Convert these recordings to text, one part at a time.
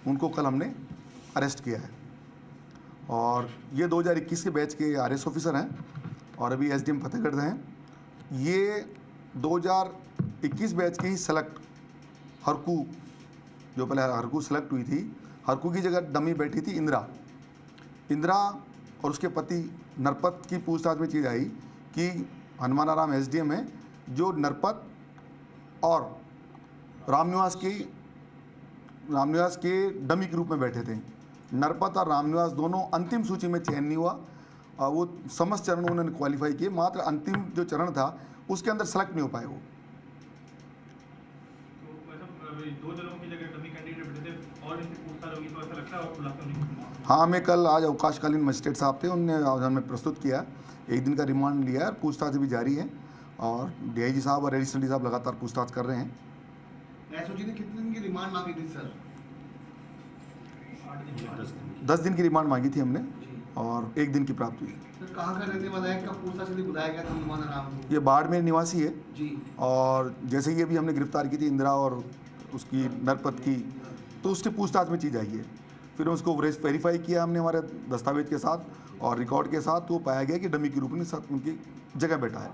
उनको कल हमने अरेस्ट किया है। और ये 2021 के बैच के आरएस ऑफिसर हैं और अभी एसडीएम फतेहगढ़ हैं। ये 2021 बैच के ही सेलेक्ट हरकू, जो पहले हरकू सेलेक्ट हुई थी, हरकू की जगह डमी बैठी थी इंदिरा और उसके पति नरपत की पूछताछ में चीज़ आई कि हनुमानाराम एसडीएम है जो नरपत और रामनिवास के डमी के रूप में बैठे थे। नरपत और रामनिवास दोनों अंतिम सूची में चयन नहीं हुआ और वो समस्त चरण उन्होंने क्वालिफाई किए, मात्र अंतिम जो चरण था उसके अंदर सेलेक्ट नहीं हो पाए वो। दो जनों की जगह डमी कैंडिडेट बैठे थे और इनसे पूछताछ होगी तो ऐसा लगता है और खुलासा नहीं। हाँ, हमें कल आज अवकाशकालीन मजिस्ट्रेट साहब थे, उन्होंने हमें प्रस्तुत किया, 1 दिन का रिमांड लिया है, पूछताछ भी जारी है और डीआईजी साहब और एडिशनल साहब लगातार पूछताछ कर रहे हैं। एसओजी ने कितने दिन की रिमांड मांगी थी सर? 10 दिन की रिमांड मांगी थी हमने और 1 दिन की प्राप्त हुई। सर कहाँ का रहने वाला है, कब पूछताछ के लिए बुलाया गया था हनुमानाराम को? ये बाड़मेर निवासी है जी। और जैसे ये भी हमने गिरफ्तार की थी इंदिरा और उसकी नरपत की, तो उसके पूछताछ में चीज़ आई है। फिर उसको वेरीफाई किया हमने हमारे दस्तावेज के साथ और रिकॉर्ड के साथ, तो पाया गया कि डमी के रूप में उनकी जगह बैठा है।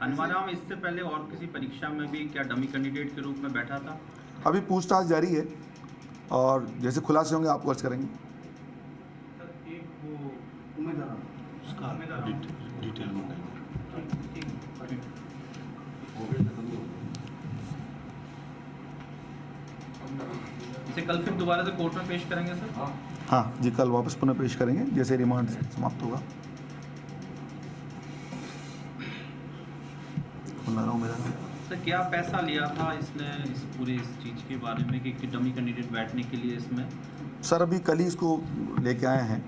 हनुमानाराम इससे पहले और किसी परीक्षा में भी क्या डमी कैंडिडेट के रूप में बैठा था? अभी पूछताछ जारी है और जैसे खुलासे होंगे आपको अर्ज करेंगे। इसे कल फिर दोबारा से कोर्ट में पेश करेंगे सर? हाँ जी, कल वापस पुनः पेश करेंगे जैसे रिमांड समाप्त होगा। सर क्या पैसा लिया था इसने इस पूरी इस चीज़ के बारे में कि डमी कैंडिडेट बैठने के लिए इसमें? सर अभी कल ही इसको लेके आए हैं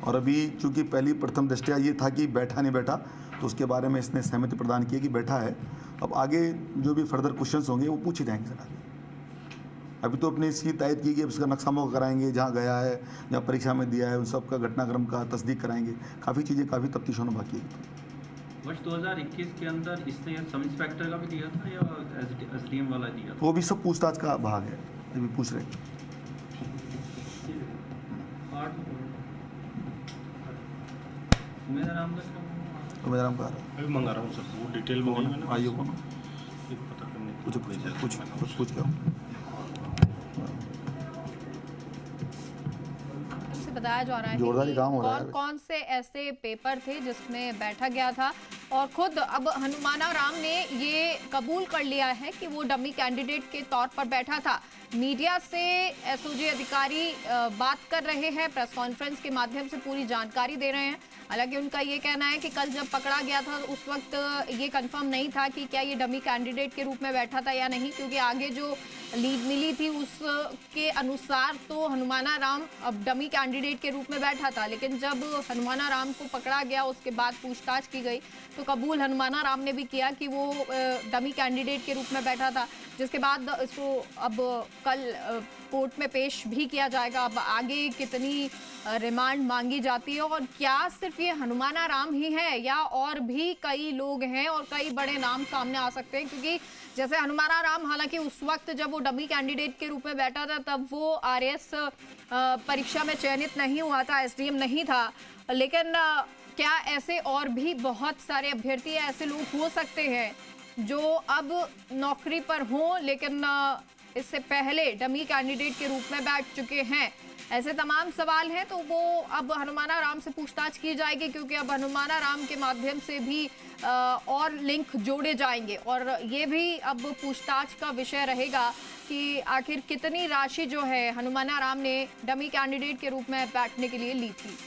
और अभी चूंकि पहली प्रथम दृष्टया ये था कि बैठा नहीं बैठा, तो उसके बारे में इसने सहमति प्रदान की कि बैठा है। अब आगे जो भी फर्दर क्वेश्चंस होंगे वो पूछे जाएंगे सर आगे। अभी तो अपने इसकी तायद की कि उसका नक्शा मोका कराएंगे, जहाँ गया है, जहाँ परीक्षा में दिया है, उन सब का घटनाक्रम का तस्दीक कराएंगे। काफ़ी चीज़ें, काफ़ी तफ्तीश होना बाकी है। वर्ष 2021 के अंदर इसने सब इंस्पेक्टर का भी दिया था या एसडीएम वाला दिया था? वो भी सब पूछताछ का भाग है, अभी पूछ रहे हैं। उमेदराम का अभी मंगा रहा हूँ सर, वो डिटेल में नहीं, आइए को पता करने कुछ क्या बताया जा रहा है कि कौन कौन से ऐसे पेपर थे जिसमें बैठा गया था और खुद अब हनुमानाराम ने ये कबूल कर लिया है कि वो डमी कैंडिडेट के तौर पर बैठा था। मीडिया से एसओजी अधिकारी बात कर रहे हैं, प्रेस कॉन्फ्रेंस के माध्यम से पूरी जानकारी दे रहे हैं। हालांकि उनका ये कहना है कि कल जब पकड़ा गया था उस वक्त ये कंफर्म नहीं था कि क्या ये डमी कैंडिडेट के रूप में बैठा था या नहीं, क्योंकि आगे जो लीड मिली थी उसके अनुसार तो हनुमानाराम अब डमी कैंडिडेट के रूप में बैठा था। लेकिन जब हनुमानाराम को पकड़ा गया उसके बाद पूछताछ की गई तो कबूल हनुमानाराम ने भी किया कि वो डमी कैंडिडेट के रूप में बैठा था, जिसके बाद इसको अब कल कोर्ट में पेश भी किया जाएगा। अब आगे कितनी रिमांड मांगी जाती है और क्या सिर्फ ये हनुमानाराम ही है या और भी कई लोग हैं और कई बड़े नाम सामने आ सकते हैं, क्योंकि जैसे हनुमानाराम हालांकि उस वक्त जब वो डमी कैंडिडेट के रूप में बैठा था तब वो आरएएस परीक्षा में चयनित नहीं हुआ था, एसडीएम नहीं था। लेकिन क्या ऐसे और भी बहुत सारे अभ्यर्थी ऐसे लोग हो सकते हैं जो अब नौकरी पर हों लेकिन इससे पहले डमी कैंडिडेट के रूप में बैठ चुके हैं? ऐसे तमाम सवाल हैं, तो वो अब हनुमानाराम से पूछताछ की जाएगी, क्योंकि अब हनुमानाराम के माध्यम से भी और लिंक जोड़े जाएंगे और ये भी अब पूछताछ का विषय रहेगा कि आखिर कितनी राशि जो है हनुमानाराम ने डमी कैंडिडेट के रूप में बैठने के लिए ली थी।